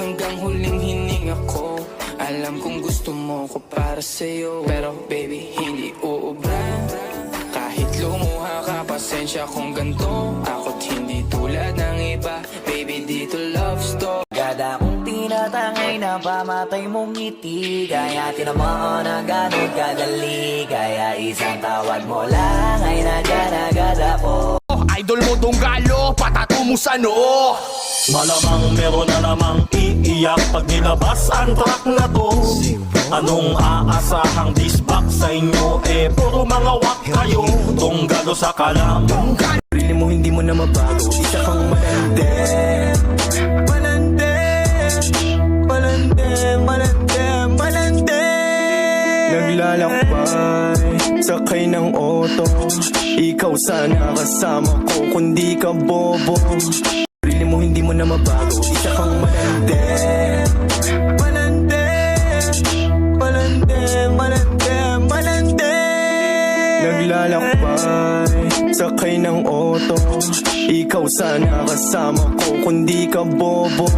hanggang huling hininga ko. Alam kong gusto mo ko para sa'yo, pero baby, hindi uubra. Kahit lumuha ka, pasensya kung ganto. Ako't hindi tulad ng iba, baby, dito love story. Gada kong tinatangay na pamatay mong ngiti. Kaya tinamaan na ganun kadali. Kaya isang tawag mo lang ay nandiyan agad ako. Idol mo Donggalo, patato mo sa noo. Malamang meron na namang iiyak pag nilabas ang track na to. Anong aasahang disbak sa inyo? Puro mga wak kayo. Donggalo sa kalam. Sarili mo hindi mo na mabago, isa kang malande. Malande, malande, malande, malande. Naglalakbay, sakay ng auto. Ikaw sana kasama ko, kundi ka bobo. Sarili mo hindi mo na mabago, isa kang malande. Malande, malande, malande, malande. Naglalakbay, sakay ng auto. Ikaw sana kasama ko, kundi ka bobo.